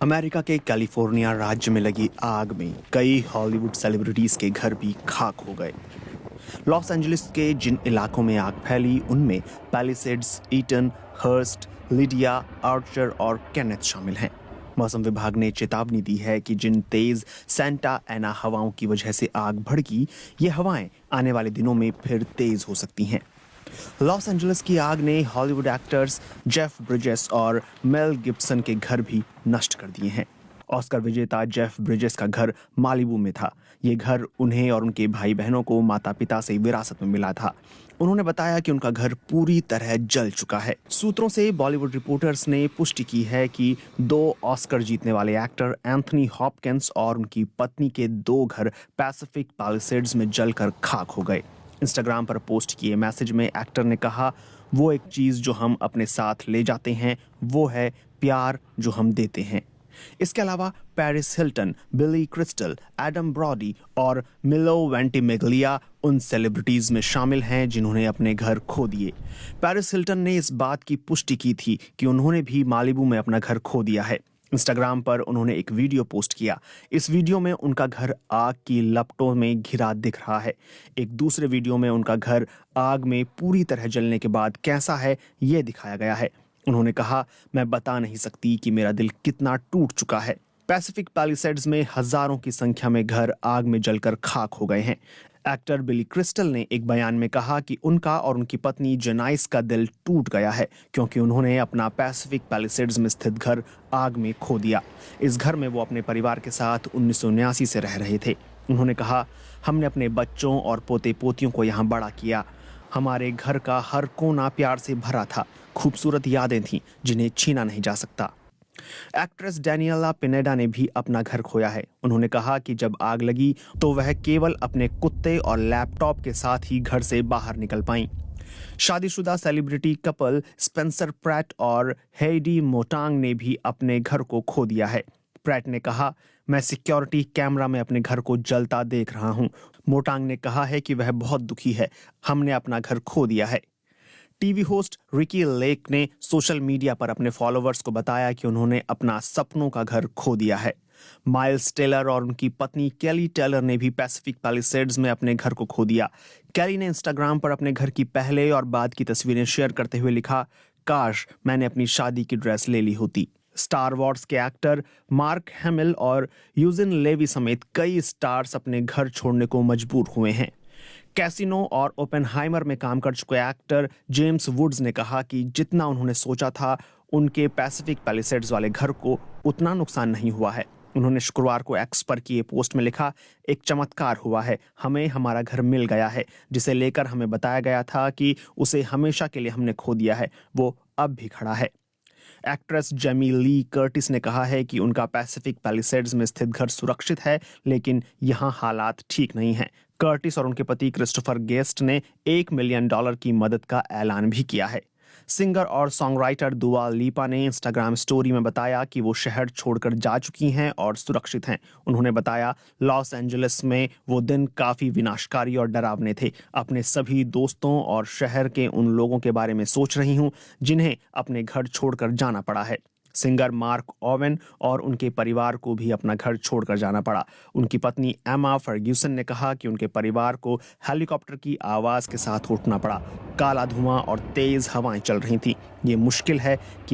America के California राज्य में लगी आग में कई हॉलीवुड सेलिब्रिटीज के घर भी खाक हो गए। लॉस एंजलिस के जिन इलाकों में आग फैली उनमें Palisades, Eaton, Hurst, Lydia, Archer और केनेथ शामिल हैं। मौसम विभाग ने चेतावनी दी है कि जिन तेज सेंटा एना हवाओं की वजह से आग भड़की, ये हवाएं आने वाले दिनों में फिर तेज हो सकती हैं। लॉस एंजलिस की आग ने हॉलीवुड एक्टर्स जेफ ब्रिजेस और मेल गिब्सन के घर भी नष्ट कर दिए हैं। ऑस्कर विजेता जेफ ब्रिजेस का घर मालिबू में था। ये घर उन्हें और उनके भाई बहनों को माता पिता से विरासत में मिला था। उन्होंने बताया कि उनका घर पूरी तरह जल चुका है। सूत्रों से बॉलीवुड रिपोर्टर्स ने पुष्टि की है कि 2 ऑस्कर जीतने वाले एक्टर एंथनी हॉपकिंस और उनकी पत्नी के 2 घर पैसिफिक पैलिसेड्स में जलकर खाक हो गए। इंस्टाग्राम पर पोस्ट किए मैसेज में एक्टर ने कहा, वो एक चीज़ जो हम अपने साथ ले जाते हैं वो है प्यार जो हम देते हैं। इसके अलावा पेरिस हिल्टन, बिली क्रिस्टल, एडम ब्रॉडी और मिलो वेंटिमेगलिया उन सेलिब्रिटीज में शामिल हैं जिन्होंने अपने घर खो दिए। पेरिस हिल्टन ने इस बात की पुष्टि की थी कि उन्होंने भी मालिबू में अपना घर खो दिया है। इंस्टाग्राम पर उन्होंने एक वीडियो पोस्ट किया। इस वीडियो में उनका घर आग की लपटों में घिरा दिख रहा है। एक दूसरे वीडियो में उनका घर आग में पूरी तरह जलने के बाद कैसा है ये दिखाया गया है। उन्होंने कहा, मैं बता नहीं सकती कि मेरा दिल कितना टूट चुका है। पैसिफिक पैलिसेड्स में हजारों की संख्या में घर आग में जलकर खाक हो गए हैं। एक्टर बिली क्रिस्टल ने एक बयान में कहा कि उनका और उनकी पत्नी जेनाइस का दिल टूट गया है क्योंकि उन्होंने अपना पैसिफिक पैलिसेड्स में स्थित घर आग में खो दिया। इस घर में वो अपने परिवार के साथ 1979 से रह रहे थे। उन्होंने कहा, हमने अपने बच्चों और पोते पोतियों को यहाँ बड़ा किया। हमारे घर का हर कोना प्यार से भरा था। खूबसूरत यादें थीं जिन्हें छीना नहीं जा सकता। एक्ट्रेस डैनियला पिनेडा ने भी अपना घर खोया है। उन्होंने कहा कि जब आग लगी तो वह केवल अपने कुत्ते और लैपटॉप के साथ ही घर से बाहर निकल पाईं। शादीशुदा सेलिब्रिटी कपल स्पेंसर प्रैट और हेडी मोटांग ने भी अपने घर को खो दिया है। प्रैट ने कहा, मैं सिक्योरिटी कैमरा में अपने घर को जलता देख रहा हूं। मोटांग ने कहा है कि वह बहुत दुखी है। हमने अपना घर खो दिया है। टीवी होस्ट रिकी लेक ने सोशल मीडिया पर अपने फॉलोअर्स को बताया कि उन्होंने अपना सपनों का घर खो दिया है। माइल्स टेलर और उनकी पत्नी केली टेलर ने भी पैसिफिक पैलिसेड्स में अपने घर को खो दिया। केली ने इंस्टाग्राम पर अपने घर की पहले और बाद की तस्वीरें शेयर करते हुए लिखा, काश मैंने अपनी शादी की ड्रेस ले ली होती। स्टार वॉर्स के एक्टर मार्क हैमिल और यूजिन लेवी समेत कई स्टार्स अपने घर छोड़ने को मजबूर हुए हैं। कैसिनो और ओपेनहाइमर में काम कर चुके एक्टर जेम्स वुड्स ने कहा कि जितना उन्होंने सोचा था उनके पैसिफिक पैलिसेड्स वाले घर को उतना नुकसान नहीं हुआ है। उन्होंने शुक्रवार को एक्स पर किए पोस्ट में लिखा, एक चमत्कार हुआ है। हमें हमारा घर मिल गया है जिसे लेकर हमें बताया गया था कि उसे हमेशा के लिए हमने खो दिया है। वो अब भी खड़ा है। एक्ट्रेस जेमी ली कर्टिस ने कहा है कि उनका पैसिफिक पैलिसेड्स में स्थित घर सुरक्षित है लेकिन यहाँ हालात ठीक नहीं हैं। कर्टिस और उनके पति क्रिस्टोफर गेस्ट ने $1 मिलियन की मदद का ऐलान भी किया है। सिंगर और सॉन्ग राइटर दुआ लिपा ने इंस्टाग्राम स्टोरी में बताया कि वो शहर छोड़कर जा चुकी हैं और सुरक्षित हैं। उन्होंने बताया, लॉस एंजलिस में वो दिन काफ़ी विनाशकारी और डरावने थे। अपने सभी दोस्तों और शहर के उन लोगों के बारे में सोच रही हूँ जिन्हें अपने घर छोड़कर जाना पड़ा है। सिंगर मार्क ओवेन और उनके परिवार को भी अपना घर छोड़कर जाना पड़ा। उनकी पत्नी एमा फर्ग्यूसन ने कहा कि उनके परिवार को हेलीकॉप्टर की आवाज़ के साथ उठना पड़ा। काला धुआं और तेज़ हवाएं चल रही थीं। ये मुश्किल है कि